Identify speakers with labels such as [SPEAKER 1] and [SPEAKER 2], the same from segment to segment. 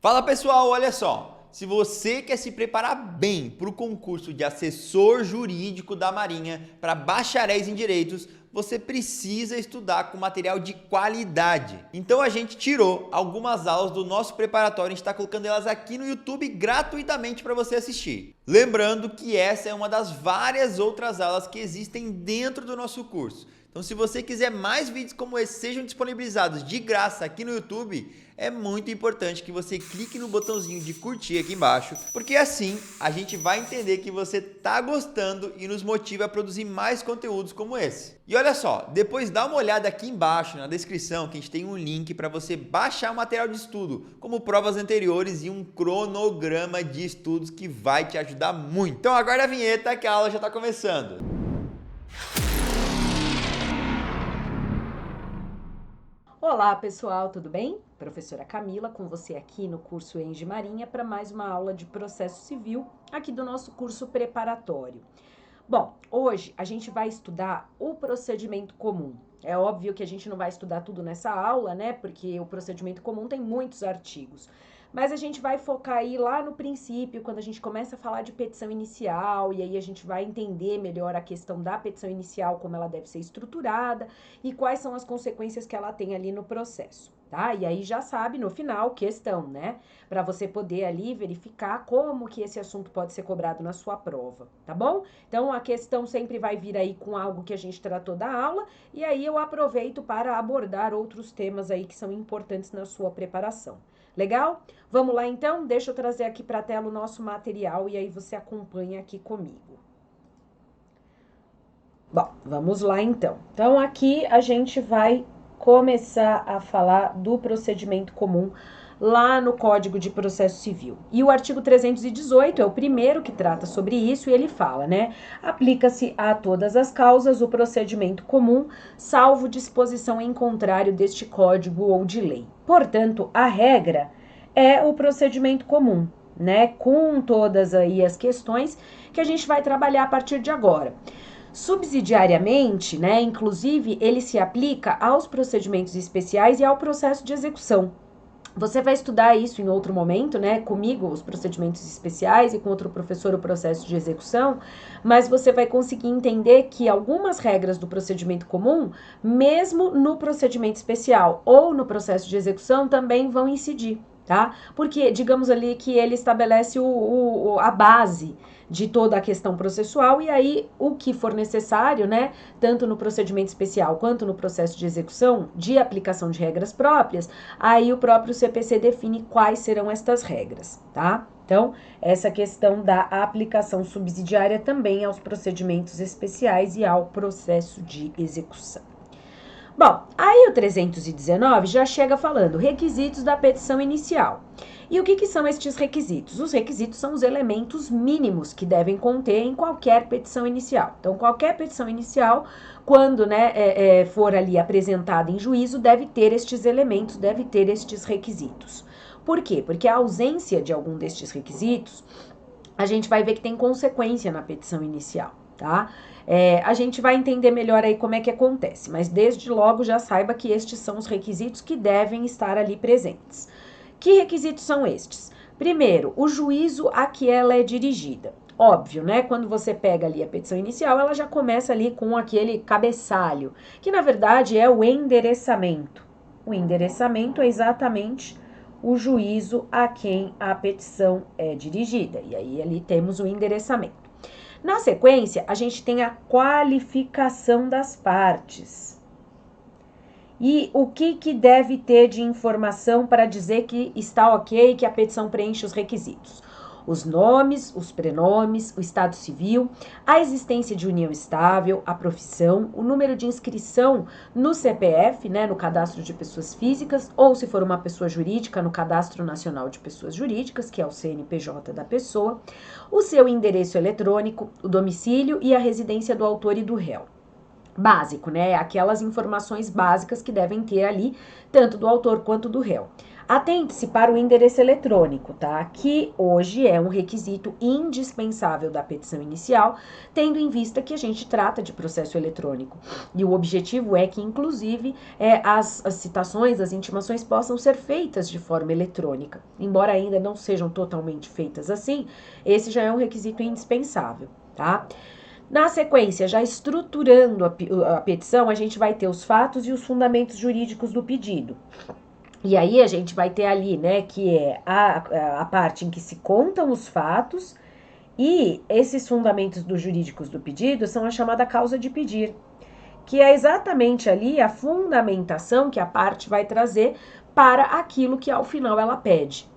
[SPEAKER 1] Fala pessoal, olha só, se você quer se preparar bem para o concurso de assessor jurídico da Marinha para bacharéis em direitos, você precisa estudar com material de qualidade. Então a gente tirou algumas aulas do nosso preparatório, a gente está colocando elas aqui no YouTube gratuitamente para você assistir. Lembrando que essa é uma das várias outras aulas que existem dentro do nosso curso. Então, se você quiser mais vídeos como esse sejam disponibilizados de graça aqui no YouTube, é muito importante que você clique no botãozinho de curtir aqui embaixo, porque assim a gente vai entender que você está gostando e nos motiva a produzir mais conteúdos como esse. E olha só, depois dá uma olhada aqui embaixo na descrição que a gente tem um link para você baixar o material de estudo, como provas anteriores e um cronograma de estudos que vai te ajudar muito. Então aguarda a vinheta que a aula já está começando.
[SPEAKER 2] Olá pessoal, tudo bem? Professora Camila com você aqui no curso Eng Marinha para mais uma aula de processo civil aqui do nosso curso preparatório. Bom, hoje a gente vai estudar o procedimento comum. É óbvio que a gente não vai estudar tudo nessa aula, né? Porque o procedimento comum tem muitos artigos. Mas a gente vai focar aí lá no princípio, quando a gente começa a falar de petição inicial, e aí a gente vai entender melhor a questão da petição inicial, como ela deve ser estruturada e quais são as consequências que ela tem ali no processo, tá? E aí já sabe, no final, questão, né? Para você poder ali verificar como que esse assunto pode ser cobrado na sua prova, tá bom? Então, a questão sempre vai vir aí com algo que a gente tratou da aula, e aí eu aproveito para abordar outros temas aí que são importantes na sua preparação. Legal? Vamos lá então? Deixa eu trazer aqui para a tela o nosso material e aí você acompanha aqui comigo. Bom, vamos lá então. Então, aqui a gente vai começar a falar do procedimento comum lá no Código de Processo Civil. E o artigo 318 é o primeiro que trata sobre isso e ele fala, né? Aplica-se a todas as causas o procedimento comum, salvo disposição em contrário deste código ou de lei. Portanto, a regra é o procedimento comum, né? Com todas aí as questões que a gente vai trabalhar a partir de agora. Subsidiariamente, né, inclusive, ele se aplica aos procedimentos especiais e ao processo de execução. Você vai estudar isso em outro momento, né, comigo, os procedimentos especiais e com outro professor o processo de execução, mas você vai conseguir entender que algumas regras do procedimento comum, mesmo no procedimento especial ou no processo de execução, também vão incidir, tá? Porque, digamos ali que ele estabelece a base de toda a questão processual e aí o que for necessário, né, tanto no procedimento especial quanto no processo de execução de aplicação de regras próprias, aí o próprio CPC define quais serão estas regras, tá? Então, essa questão da aplicação subsidiária também aos procedimentos especiais e ao processo de execução. Bom, aí o 319 já chega falando requisitos da petição inicial. E o que são estes requisitos? Os requisitos são os elementos mínimos que devem conter em qualquer petição inicial. Então, qualquer petição inicial, quando for ali apresentada em juízo, deve ter estes elementos, deve ter estes requisitos. Por quê? Porque a ausência de algum destes requisitos, a gente vai ver que tem consequência na petição inicial, tá? A gente vai entender melhor aí como é que acontece, mas desde logo já saiba que estes são os requisitos que devem estar ali presentes. Que requisitos são estes? Primeiro, o juízo a que ela é dirigida. Óbvio, né? Quando você pega ali a petição inicial, ela já começa ali com aquele cabeçalho, que na verdade é o endereçamento. O endereçamento é exatamente o juízo a quem a petição é dirigida. E aí ali temos o endereçamento. Na sequência, a gente tem a qualificação das partes. E o que deve ter de informação para dizer que está ok, que a petição preenche os requisitos? Os nomes, os prenomes, o estado civil, a existência de união estável, a profissão, o número de inscrição no CPF, né, no Cadastro de Pessoas Físicas, ou se for uma pessoa jurídica, no Cadastro Nacional de Pessoas Jurídicas, que é o CNPJ da pessoa, o seu endereço eletrônico, o domicílio e a residência do autor e do réu. Básico, né? Aquelas informações básicas que devem ter ali, tanto do autor quanto do réu. Atente-se para o endereço eletrônico, tá? Que hoje é um requisito indispensável da petição inicial, tendo em vista que a gente trata de processo eletrônico. E o objetivo é que, inclusive, as citações, as intimações possam ser feitas de forma eletrônica. Embora ainda não sejam totalmente feitas assim, esse já é um requisito indispensável, tá? Na sequência, já estruturando a petição, a gente vai ter os fatos e os fundamentos jurídicos do pedido. E aí a gente vai ter ali, né, que é a parte em que se contam os fatos, e esses fundamentos jurídicos do pedido são a chamada causa de pedir, que é exatamente ali a fundamentação que a parte vai trazer para aquilo que ao final ela pede.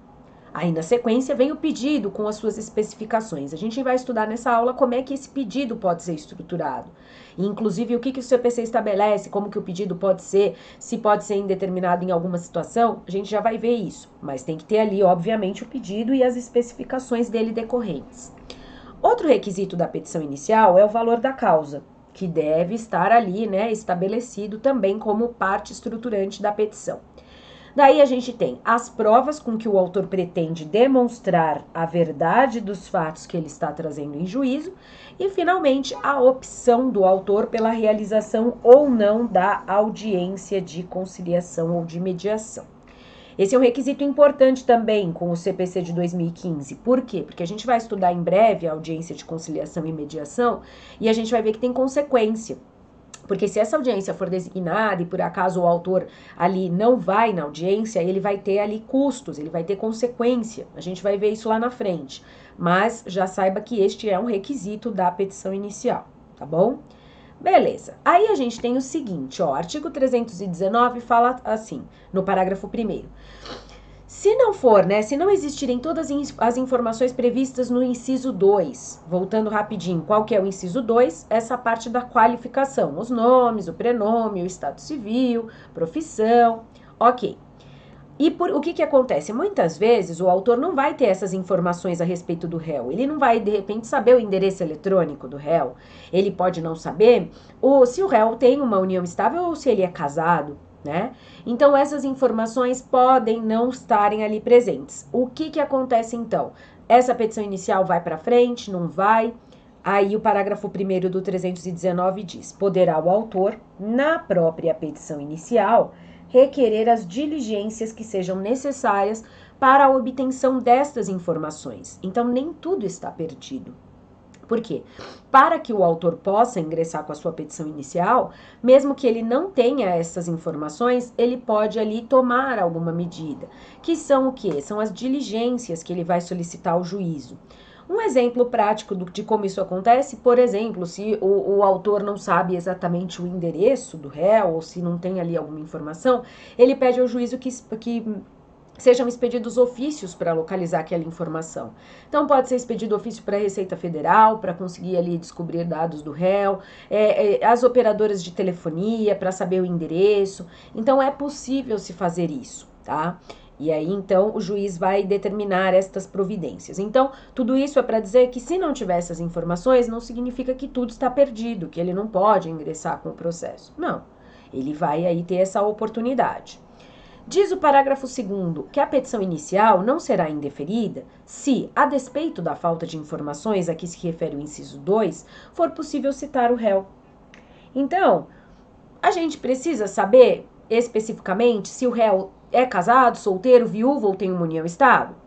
[SPEAKER 2] Aí na sequência vem o pedido com as suas especificações. A gente vai estudar nessa aula como é que esse pedido pode ser estruturado. E, inclusive o que o CPC estabelece, como que o pedido pode ser, se pode ser indeterminado em alguma situação, a gente já vai ver isso. Mas tem que ter ali, obviamente, o pedido e as especificações dele decorrentes. Outro requisito da petição inicial é o valor da causa, que deve estar ali, né, estabelecido também como parte estruturante da petição. Daí a gente tem as provas com que o autor pretende demonstrar a verdade dos fatos que ele está trazendo em juízo e, finalmente, a opção do autor pela realização ou não da audiência de conciliação ou de mediação. Esse é um requisito importante também com o CPC de 2015. Por quê? Porque a gente vai estudar em breve a audiência de conciliação e mediação e a gente vai ver que tem consequência. Porque se essa audiência for designada e por acaso o autor ali não vai na audiência, ele vai ter ali custos, ele vai ter consequência. A gente vai ver isso lá na frente. Mas já saiba que este é um requisito da petição inicial, tá bom? Beleza. Aí a gente tem o seguinte, ó, artigo 319 fala assim, no parágrafo 1º. Se não for, né, se não existirem todas as informações previstas no inciso 2, voltando rapidinho, qual que é o inciso 2? Essa parte da qualificação, os nomes, o prenome, o estado civil, profissão, ok. E o que acontece? Muitas vezes o autor não vai ter essas informações a respeito do réu, ele não vai de repente saber o endereço eletrônico do réu, ele pode não saber se o réu tem uma união estável ou se ele é casado, né? Então, essas informações podem não estarem ali presentes. O que acontece, então? Essa petição inicial vai para frente, não vai? Aí, o parágrafo 1º do 319 diz: poderá o autor, na própria petição inicial, requerer as diligências que sejam necessárias para a obtenção destas informações. Então, nem tudo está perdido. Por quê? Para que o autor possa ingressar com a sua petição inicial, mesmo que ele não tenha essas informações, ele pode ali tomar alguma medida. Que são o quê? São as diligências que ele vai solicitar ao juízo. Um exemplo prático de como isso acontece, por exemplo, se o autor não sabe exatamente o endereço do réu, ou se não tem ali alguma informação, ele pede ao juízo que sejam expedidos ofícios para localizar aquela informação. Então, pode ser expedido ofício para a Receita Federal, para conseguir ali descobrir dados do réu, as operadoras de telefonia, para saber o endereço. Então, é possível se fazer isso, tá? E aí, então, o juiz vai determinar estas providências. Então, tudo isso é para dizer que se não tiver essas informações, não significa que tudo está perdido, que ele não pode ingressar com o processo. Não, ele vai aí ter essa oportunidade. Diz o parágrafo 2º que a petição inicial não será indeferida se, a despeito da falta de informações a que se refere o inciso 2, for possível citar o réu. Então, a gente precisa saber especificamente se o réu é casado, solteiro, viúvo ou tem uma união estável?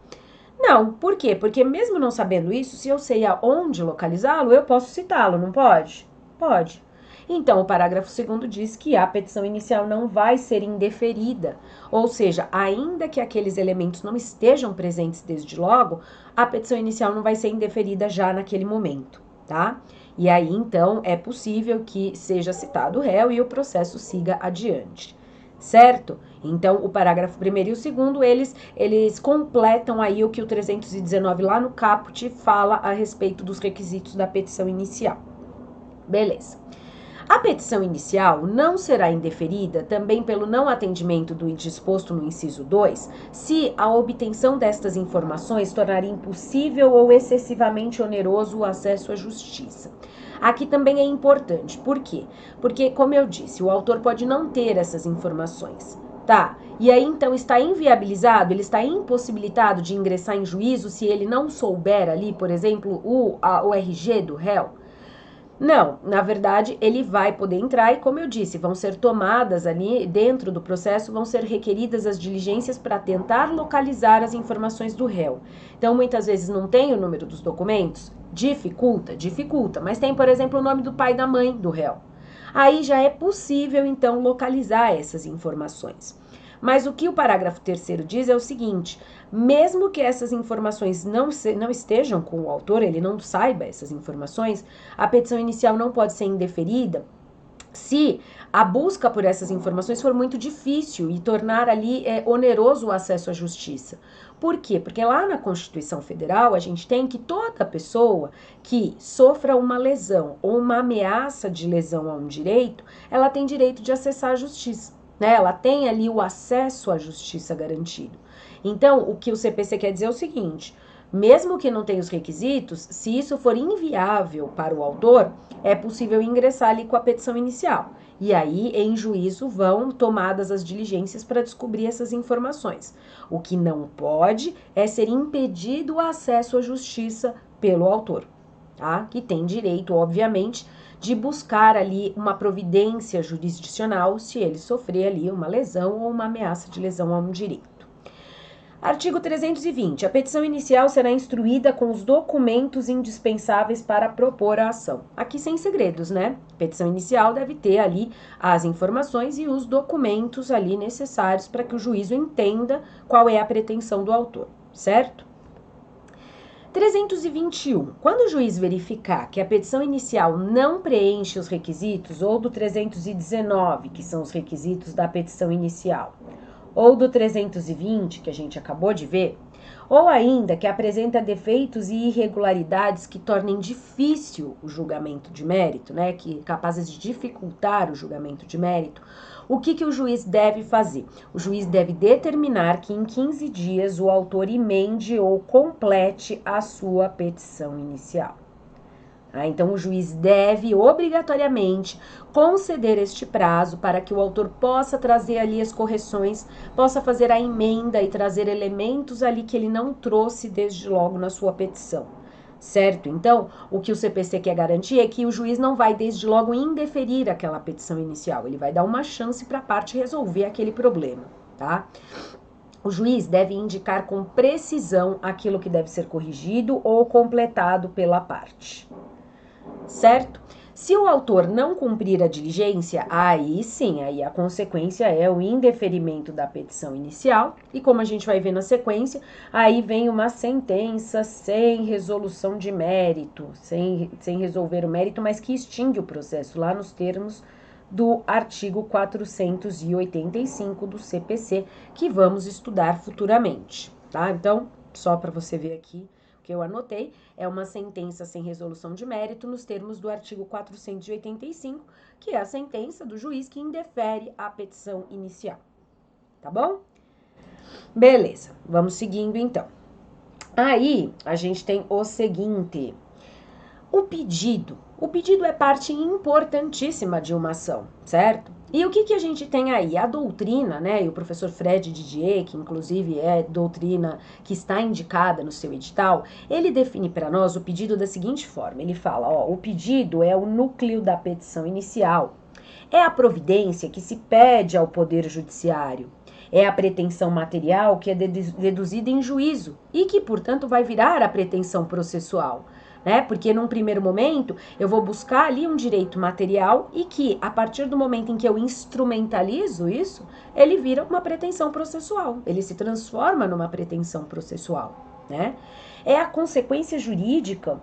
[SPEAKER 2] Não. Por quê? Porque mesmo não sabendo isso, se eu sei aonde localizá-lo, eu posso citá-lo, não pode? Pode. Então, o parágrafo 2º diz que a petição inicial não vai ser indeferida, ou seja, ainda que aqueles elementos não estejam presentes desde logo, a petição inicial não vai ser indeferida já naquele momento, tá? E aí, então, é possível que seja citado o réu e o processo siga adiante, certo? Então, o parágrafo 1º e o 2º, eles completam aí o que o 319 lá no caput fala a respeito dos requisitos da petição inicial. Beleza. A petição inicial não será indeferida também pelo não atendimento do disposto no inciso 2, se a obtenção destas informações tornar impossível ou excessivamente oneroso o acesso à justiça. Aqui também é importante. Por quê? Porque, como eu disse, o autor pode não ter essas informações. Tá, e aí então está inviabilizado, ele está impossibilitado de ingressar em juízo se ele não souber ali, por exemplo, o RG do réu? Não, na verdade ele vai poder entrar e, como eu disse, vão ser tomadas ali dentro do processo, vão ser requeridas as diligências para tentar localizar as informações do réu. Então muitas vezes não tem o número dos documentos, dificulta, mas tem, por exemplo, o nome do pai e da mãe do réu. Aí já é possível então localizar essas informações. Mas o que o parágrafo 3º diz é o seguinte: mesmo que essas informações não estejam com o autor, ele não saiba essas informações, a petição inicial não pode ser indeferida se a busca por essas informações for muito difícil e tornar ali oneroso o acesso à justiça. Por quê? Porque lá na Constituição Federal a gente tem que toda pessoa que sofra uma lesão ou uma ameaça de lesão a um direito, ela tem direito de acessar a justiça. Né? Ela tem ali o acesso à justiça garantido. Então, o que o CPC quer dizer é o seguinte: mesmo que não tenha os requisitos, se isso for inviável para o autor, é possível ingressar ali com a petição inicial. E aí, em juízo, vão tomadas as diligências para descobrir essas informações. O que não pode é ser impedido o acesso à justiça pelo autor, tá? Que tem direito, obviamente, de buscar ali uma providência jurisdicional se ele sofrer ali uma lesão ou uma ameaça de lesão a um direito. Artigo 320. A petição inicial será instruída com os documentos indispensáveis para propor a ação. Aqui sem segredos, né? A petição inicial deve ter ali as informações e os documentos ali necessários para que o juízo entenda qual é a pretensão do autor, certo? 321. Quando o juiz verificar que a petição inicial não preenche os requisitos, ou do 319, que são os requisitos da petição inicial, ou do 320, que a gente acabou de ver, ou ainda que apresenta defeitos e irregularidades que tornem difícil o julgamento de mérito, né, que capazes de dificultar o julgamento de mérito, o que o juiz deve fazer? O juiz deve determinar que em 15 dias o autor emende ou complete a sua petição inicial. Então, o juiz deve, obrigatoriamente, conceder este prazo para que o autor possa trazer ali as correções, possa fazer a emenda e trazer elementos ali que ele não trouxe desde logo na sua petição, certo? Então, o que o CPC quer garantir é que o juiz não vai desde logo indeferir aquela petição inicial, ele vai dar uma chance para a parte resolver aquele problema, tá? O juiz deve indicar com precisão aquilo que deve ser corrigido ou completado pela parte. Certo? Se o autor não cumprir a diligência, aí sim, aí a consequência é o indeferimento da petição inicial, e como a gente vai ver na sequência, aí vem uma sentença sem resolução de mérito, sem resolver o mérito, mas que extingue o processo lá nos termos do artigo 485 do CPC, que vamos estudar futuramente, tá? Então, só para você ver aqui, que eu anotei, é uma sentença sem resolução de mérito nos termos do artigo 485, que é a sentença do juiz que indefere a petição inicial. Tá bom? Beleza, vamos seguindo então. Aí, a gente tem o seguinte: o pedido. O pedido é parte importantíssima de uma ação, certo? E o que a gente tem aí? A doutrina, né? E o professor Fred Didier, que inclusive é doutrina que está indicada no seu edital, ele define para nós o pedido da seguinte forma. Ele fala, ó, o pedido é o núcleo da petição inicial. É a providência que se pede ao Poder Judiciário. É a pretensão material que é deduzida em juízo e que, portanto, vai virar a pretensão processual. Né? Porque num primeiro momento eu vou buscar ali um direito material e que a partir do momento em que eu instrumentalizo isso, ele vira uma pretensão processual, ele se transforma numa pretensão processual, né? É a consequência jurídica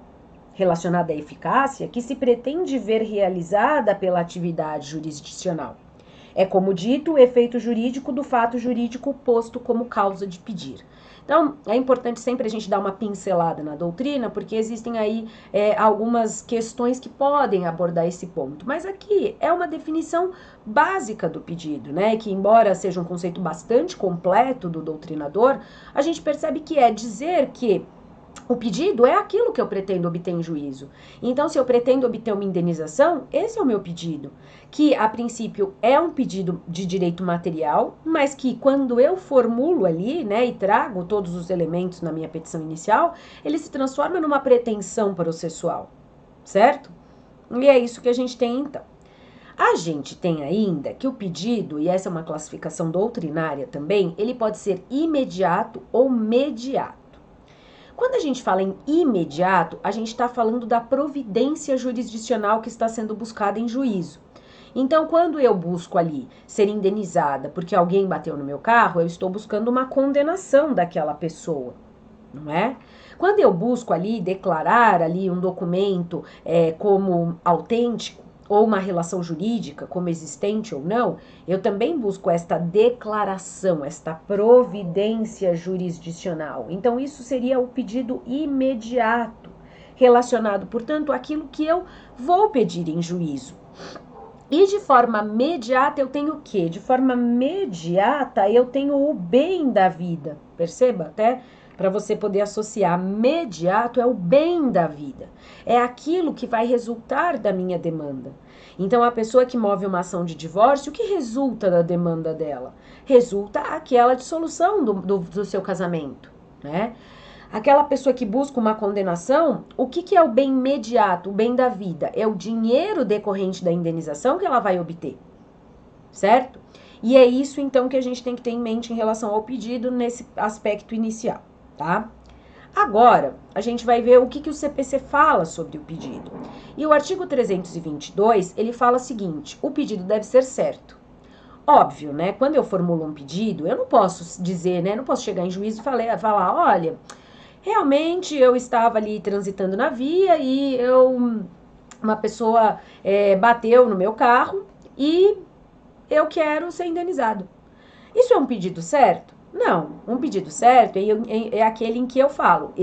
[SPEAKER 2] relacionada à eficácia que se pretende ver realizada pela atividade jurisdicional. É, como dito, o efeito jurídico do fato jurídico posto como causa de pedir. Então, é importante sempre a gente dar uma pincelada na doutrina, porque existem aí algumas questões que podem abordar esse ponto. Mas aqui é uma definição básica do pedido, né? Que, embora seja um conceito bastante completo do doutrinador, a gente percebe que é dizer que O pedido é aquilo que eu pretendo obter em juízo. Então, se eu pretendo obter uma indenização, esse é o meu pedido, que a princípio é um pedido de direito material, mas que quando eu formulo ali, né, e trago todos os elementos na minha petição inicial, ele se transforma numa pretensão processual, certo? E é isso que a gente tem então. A gente tem ainda que o pedido, e essa é uma classificação doutrinária também, ele pode ser imediato ou mediato. Quando a gente fala em imediato, a gente está falando da providência jurisdicional que está sendo buscada em juízo. Então, quando eu busco ali ser indenizada porque alguém bateu no meu carro, eu estou buscando uma condenação daquela pessoa, não é? Quando eu busco ali declarar ali um documento como autêntico, ou uma relação jurídica, como existente ou não, eu também busco esta declaração, esta providência jurisdicional. Então, isso seria o pedido imediato, relacionado, portanto, àquilo que eu vou pedir em juízo. E de forma imediata eu tenho o quê? De forma imediata eu tenho o bem da vida. Perceba até? Para você poder associar, imediato é o bem da vida. É aquilo que vai resultar da minha demanda. Então, a pessoa que move uma ação de divórcio, o que resulta da demanda dela? Resulta aquela dissolução do seu casamento, né? Aquela pessoa que busca uma condenação, o que é o bem imediato, o bem da vida? É o dinheiro decorrente da indenização que ela vai obter, certo? E é isso, então, que a gente tem que ter em mente em relação ao pedido nesse aspecto inicial, tá? Agora, a gente vai ver o que o CPC fala sobre o pedido. E o artigo 322, ele fala o seguinte: o pedido deve ser certo. Óbvio, né? Quando eu formulo um pedido, eu não posso dizer, né? Não posso chegar em juízo e falar, olha, realmente eu estava ali transitando na via e uma pessoa bateu no meu carro e eu quero ser indenizado. Isso é um pedido certo? Não, um pedido certo é aquele em que eu falo,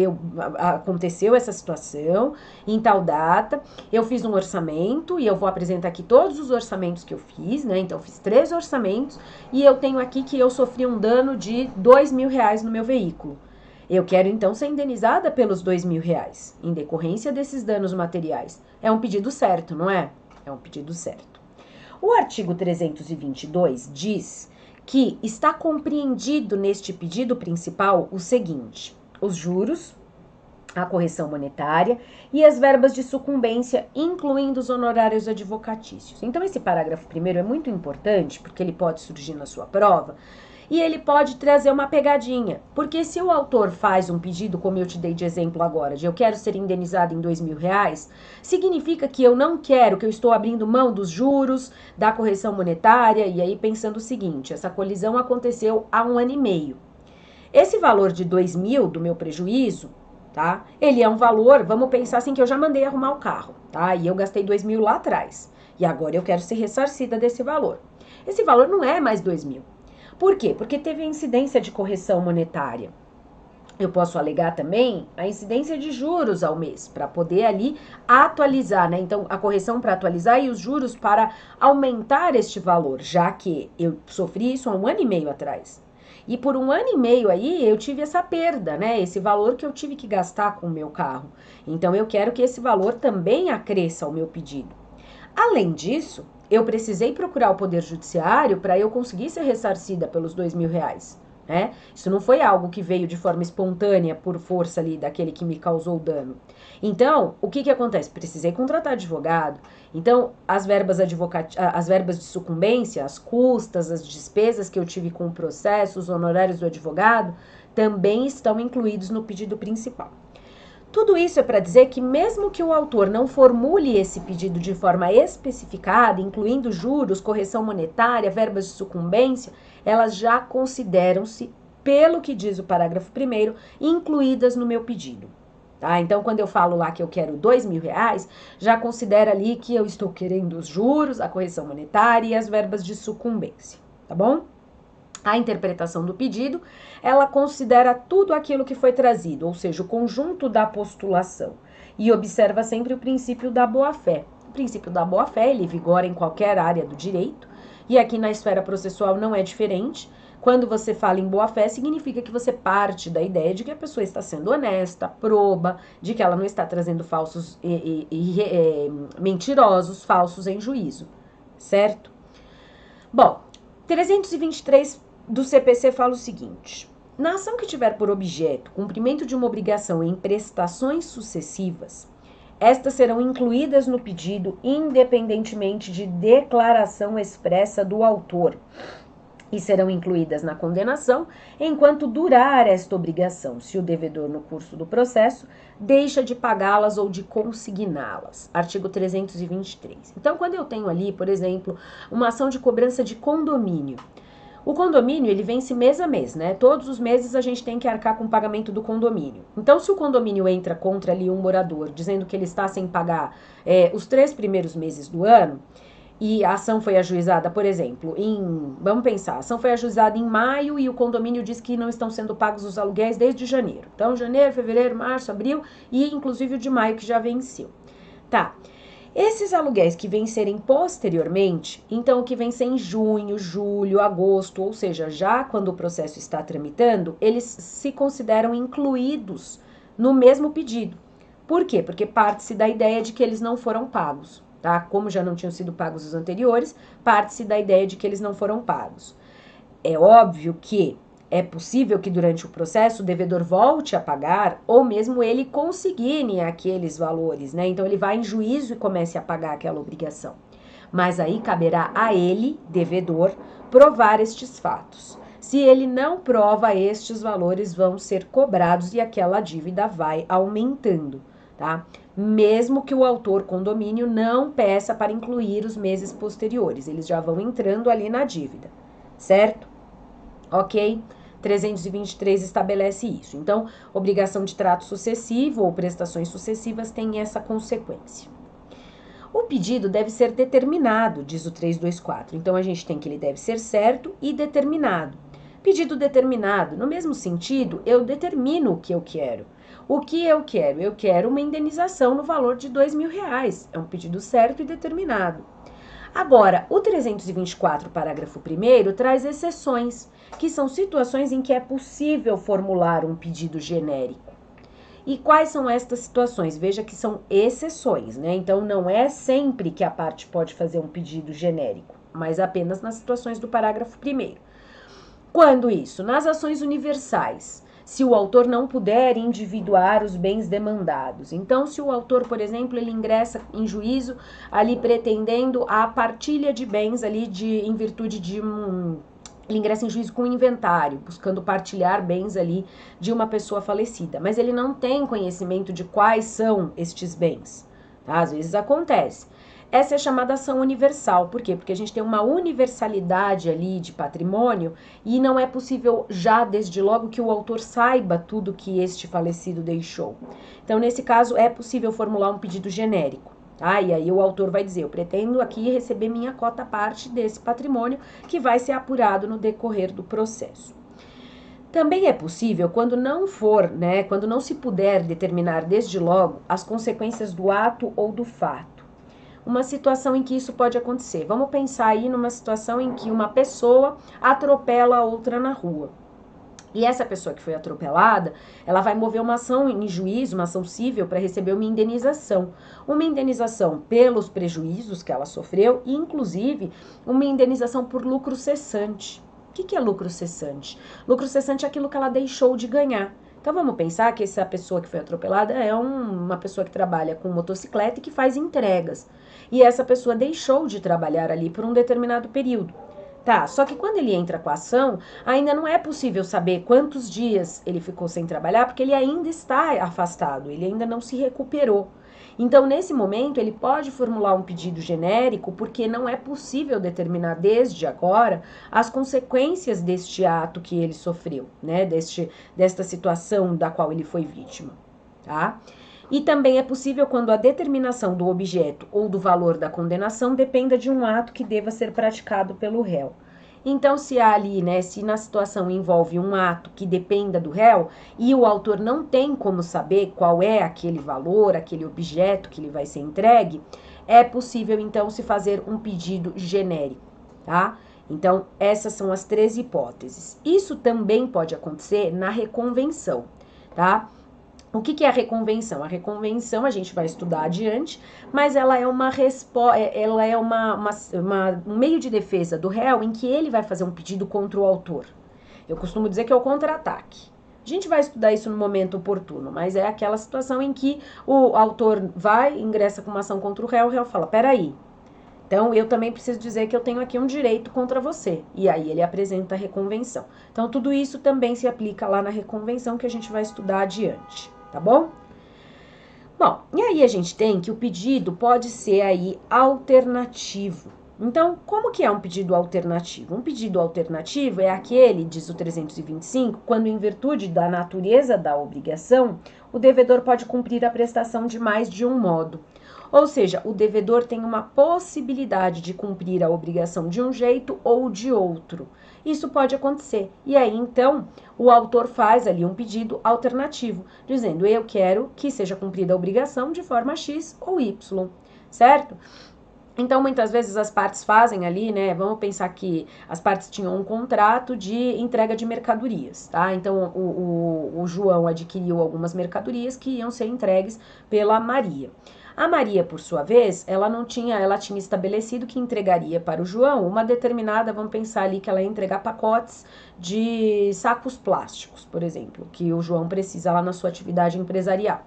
[SPEAKER 2] aconteceu essa situação em tal data, eu fiz um orçamento e eu vou apresentar aqui todos os orçamentos que eu fiz, né? Então eu fiz 3 orçamentos e eu tenho aqui que eu sofri um dano de R$2.000 no meu veículo. Eu quero então ser indenizada pelos R$2.000 em decorrência desses danos materiais. É um pedido certo, não é? É um pedido certo. O artigo 322 diz que está compreendido neste pedido principal o seguinte: os juros, a correção monetária e as verbas de sucumbência, incluindo os honorários advocatícios. Então, esse parágrafo primeiro é muito importante, porque ele pode surgir na sua prova, e ele pode trazer uma pegadinha, porque se o autor faz um pedido, como eu te dei de exemplo agora, de eu quero ser indenizado em R$2.000, significa que eu não quero, que eu estou abrindo mão dos juros, da correção monetária, e aí pensando o seguinte: essa colisão aconteceu há 1 ano e meio. Esse valor de 2.000 do meu prejuízo, tá? Ele é um valor, vamos pensar assim, que eu já mandei arrumar o carro, tá? E eu gastei 2.000 lá atrás, e agora eu quero ser ressarcida desse valor. Esse valor não é mais 2.000. Por quê? Porque teve a incidência de correção monetária. Eu posso alegar também a incidência de juros ao mês, para poder ali atualizar, né? Então, a correção para atualizar e os juros para aumentar este valor, já que eu sofri isso há 1 ano e meio atrás. E por 1 ano e meio aí, eu tive essa perda, né? Esse valor que eu tive que gastar com o meu carro. Então, eu quero que esse valor também acresça ao meu pedido. Além disso, eu precisei procurar o Poder Judiciário para eu conseguir ser ressarcida pelos R$2.000, né? Isso não foi algo que veio de forma espontânea por força ali daquele que me causou o dano. Então, o que acontece? Precisei contratar advogado. Então, as verbas de sucumbência, as custas, as despesas que eu tive com o processo, os honorários do advogado, também estão incluídos no pedido principal. Tudo isso é para dizer que mesmo que o autor não formule esse pedido de forma especificada, incluindo juros, correção monetária, verbas de sucumbência, elas já consideram-se, pelo que diz o parágrafo 1º, incluídas no meu pedido. Tá? Então, quando eu falo lá que eu quero R$2.000, já considera ali que eu estou querendo os juros, a correção monetária e as verbas de sucumbência, tá bom? A interpretação do pedido, ela considera tudo aquilo que foi trazido, ou seja, o conjunto da postulação, e observa sempre o princípio da boa-fé. O princípio da boa-fé, ele vigora em qualquer área do direito, e aqui na esfera processual não é diferente. Quando você fala em boa-fé, significa que você parte da ideia de que a pessoa está sendo honesta, proba, de que ela não está trazendo falsos mentirosos, falsos em juízo, certo? Bom, 323 do CPC fala o seguinte: na ação que tiver por objeto cumprimento de uma obrigação em prestações sucessivas, estas serão incluídas no pedido independentemente de declaração expressa do autor e serão incluídas na condenação enquanto durar esta obrigação, se o devedor no curso do processo deixa de pagá-las ou de consigná-las. Artigo 323. Então, quando eu tenho ali, por exemplo, uma ação de cobrança de condomínio, o condomínio, ele vence mês a mês, né? Todos os meses a gente tem que arcar com o pagamento do condomínio. Então, se o condomínio entra contra ali um morador, dizendo que ele está sem pagar os 3 primeiros meses do ano, e a ação foi ajuizada, por exemplo, vamos pensar, a ação foi ajuizada em maio e o condomínio diz que não estão sendo pagos os aluguéis desde janeiro. Então, janeiro, fevereiro, março, abril e inclusive o de maio que já venceu. Tá. Esses aluguéis que vencerem posteriormente, então o que vencer em junho, julho, agosto, ou seja, já quando o processo está tramitando, eles se consideram incluídos no mesmo pedido. Por quê? Porque parte-se da ideia de que eles não foram pagos, tá? Como já não tinham sido pagos os anteriores, parte-se da ideia de que eles não foram pagos. É óbvio que é possível que durante o processo o devedor volte a pagar ou mesmo ele consigne aqueles valores, né? Então ele vai em juízo e comece a pagar aquela obrigação. Mas aí caberá a ele, devedor, provar estes fatos. Se ele não prova, estes valores vão ser cobrados e aquela dívida vai aumentando, tá? Mesmo que o autor condomínio não peça para incluir os meses posteriores, eles já vão entrando ali na dívida, certo? Ok? 323 estabelece isso. Então, obrigação de trato sucessivo ou prestações sucessivas tem essa consequência. O pedido deve ser determinado, diz o 324. Então, a gente tem que ele deve ser certo e determinado. Pedido determinado, no mesmo sentido, eu determino o que eu quero. O que eu quero? Eu quero uma indenização no valor de R$2.000. É um pedido certo e determinado. Agora, o 324, parágrafo 1º, traz exceções, que são situações em que é possível formular um pedido genérico. E quais são estas situações? Veja que são exceções, né? Então, não é sempre que a parte pode fazer um pedido genérico, mas apenas nas situações do parágrafo 1º. Quando isso? Nas ações universais. Se o autor não puder individuar os bens demandados. Então, se o autor, por exemplo, ele ingressa em juízo ali pretendendo a partilha de bens ali em virtude de ele ingressa em juízo com um inventário, buscando partilhar bens ali de uma pessoa falecida. Mas ele não tem conhecimento de quais são estes bens, tá? Às vezes acontece. Essa é chamada ação universal. Por quê? Porque a gente tem uma universalidade ali de patrimônio e não é possível já desde logo que o autor saiba tudo que este falecido deixou. Então, nesse caso, é possível formular um pedido genérico, tá? E aí o autor vai dizer, eu pretendo aqui receber minha cota parte desse patrimônio que vai ser apurado no decorrer do processo. Também é possível, quando não for, né, quando não se puder determinar desde logo as consequências do ato ou do fato. Uma situação em que isso pode acontecer. Vamos pensar aí numa situação em que uma pessoa atropela a outra na rua. E essa pessoa que foi atropelada, ela vai mover uma ação em juízo, uma ação civil, para receber uma indenização. Uma indenização pelos prejuízos que ela sofreu e, inclusive, uma indenização por lucro cessante. O que é lucro cessante? Lucro cessante é aquilo que ela deixou de ganhar. Então, vamos pensar que essa pessoa que foi atropelada é uma pessoa que trabalha com motocicleta e que faz entregas. E essa pessoa deixou de trabalhar ali por um determinado período. Tá, só que quando ele entra com a ação, ainda não é possível saber quantos dias ele ficou sem trabalhar, porque ele ainda está afastado, ele ainda não se recuperou. Então, nesse momento, ele pode formular um pedido genérico, porque não é possível determinar desde agora as consequências deste ato que ele sofreu, né? Desta situação da qual ele foi vítima, tá? E também é possível quando a determinação do objeto ou do valor da condenação dependa de um ato que deva ser praticado pelo réu. Então, se há ali, né, se na situação envolve um ato que dependa do réu e o autor não tem como saber qual é aquele valor, aquele objeto que lhe vai ser entregue, é possível, então, se fazer um pedido genérico, tá? Então, essas são as 3 hipóteses. Isso também pode acontecer na reconvenção, tá? O que é a reconvenção? A reconvenção a gente vai estudar adiante, mas ela é um meio de defesa do réu em que ele vai fazer um pedido contra o autor. Eu costumo dizer que é o contra-ataque. A gente vai estudar isso no momento oportuno, mas é aquela situação em que o autor ingressa com uma ação contra o réu fala, peraí, então eu também preciso dizer que eu tenho aqui um direito contra você. E aí ele apresenta a reconvenção. Então tudo isso também se aplica lá na reconvenção que a gente vai estudar adiante, tá bom? Bom, e aí a gente tem que o pedido pode ser aí alternativo. Então, como que é um pedido alternativo? Um pedido alternativo é aquele, diz o 325, quando em virtude da natureza da obrigação, o devedor pode cumprir a prestação de mais de um modo. Ou seja, o devedor tem uma possibilidade de cumprir a obrigação de um jeito ou de outro. Isso pode acontecer. E aí, então, o autor faz ali um pedido alternativo, dizendo, eu quero que seja cumprida a obrigação de forma X ou Y, certo? Então, muitas vezes as partes fazem ali, né? Vamos pensar que as partes tinham um contrato de entrega de mercadorias, tá? Então, o João adquiriu algumas mercadorias que iam ser entregues pela Maria. A Maria, por sua vez, ela tinha estabelecido que entregaria para o João uma determinada, vamos pensar ali que ela ia entregar pacotes de sacos plásticos, por exemplo, que o João precisa lá na sua atividade empresarial.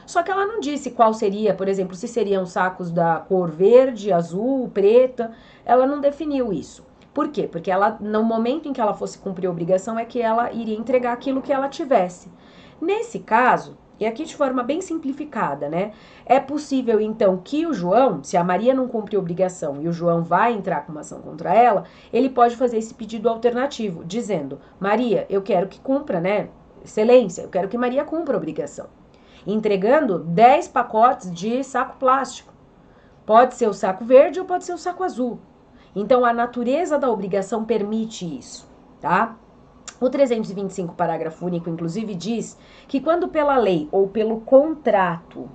[SPEAKER 2] Só que ela não disse qual seria, por exemplo, se seriam sacos da cor verde, azul, preta, ela não definiu isso. Por quê? Porque ela, no momento em que ela fosse cumprir a obrigação, é que ela iria entregar aquilo que ela tivesse. Nesse caso, e aqui de forma bem simplificada, né? É possível, então, que o João, se a Maria não cumpre a obrigação e o João vai entrar com uma ação contra ela, ele pode fazer esse pedido alternativo, dizendo, Maria, eu quero que cumpra, né? Excelência, eu quero que Maria cumpra a obrigação. Entregando 10 pacotes de saco plástico. Pode ser o saco verde ou pode ser o saco azul. Então, a natureza da obrigação permite isso, tá? O 325, parágrafo único, inclusive, diz que quando pela lei ou pelo contrato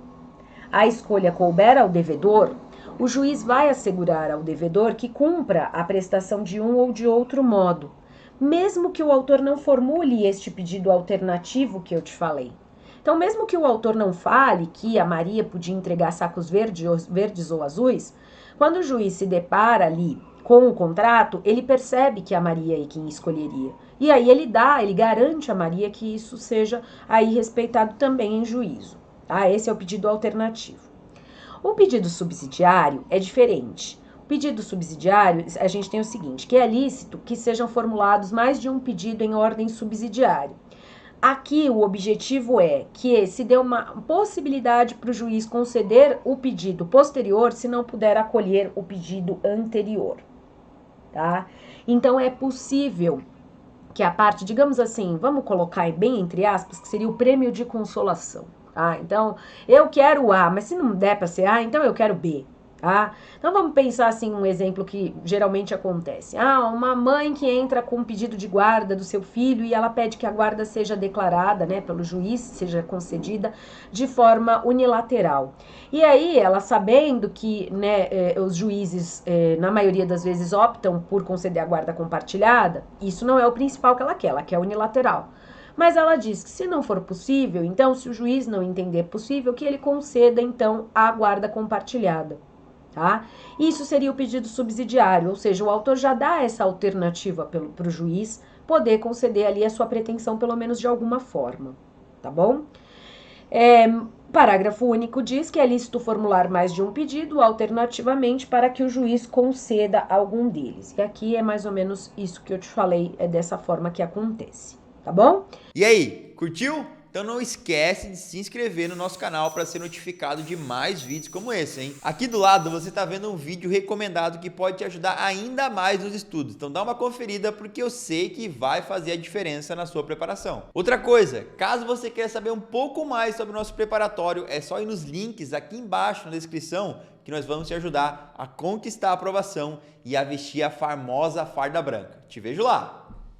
[SPEAKER 2] a escolha couber ao devedor, o juiz vai assegurar ao devedor que cumpra a prestação de um ou de outro modo, mesmo que o autor não formule este pedido alternativo que eu te falei. Então, mesmo que o autor não fale que a Maria podia entregar sacos verdes ou azuis, quando o juiz se depara ali com o contrato, ele percebe que a Maria é quem escolheria. E aí ele garante a Maria que isso seja aí respeitado também em juízo. Tá? Esse é o pedido alternativo. O pedido subsidiário é diferente. O pedido subsidiário, a gente tem o seguinte, que é lícito que sejam formulados mais de um pedido em ordem subsidiária. Aqui o objetivo é que se dê uma possibilidade para o juiz conceder o pedido posterior se não puder acolher o pedido anterior, tá? Então é possível que a parte, digamos assim, vamos colocar bem entre aspas, que seria o prêmio de consolação, tá? Então, eu quero A, mas se não der para ser A, então eu quero B, tá? Então vamos pensar assim um exemplo que geralmente acontece. Uma mãe que entra com um pedido de guarda do seu filho e ela pede que a guarda seja declarada, né, pelo juiz, seja concedida de forma unilateral. E aí ela, sabendo que, né, os juízes na maioria das vezes optam por conceder a guarda compartilhada, isso não é o principal que ela quer unilateral. Mas ela diz que se não for possível, então se o juiz não entender possível, que ele conceda então a guarda compartilhada. Tá? Isso seria o pedido subsidiário, ou seja, o autor já dá essa alternativa para o juiz poder conceder ali a sua pretensão, pelo menos de alguma forma, tá bom? Parágrafo único diz que é lícito formular mais de um pedido, alternativamente, para que o juiz conceda algum deles. E aqui é mais ou menos isso que eu te falei, é dessa forma que acontece, tá bom?
[SPEAKER 1] E aí, curtiu? Então não esquece de se inscrever no nosso canal para ser notificado de mais vídeos como esse, hein? Aqui do lado você está vendo um vídeo recomendado que pode te ajudar ainda mais nos estudos. Então dá uma conferida porque eu sei que vai fazer a diferença na sua preparação. Outra coisa, caso você queira saber um pouco mais sobre o nosso preparatório, é só ir nos links aqui embaixo na descrição que nós vamos te ajudar a conquistar a aprovação e a vestir a famosa farda branca. Te vejo lá!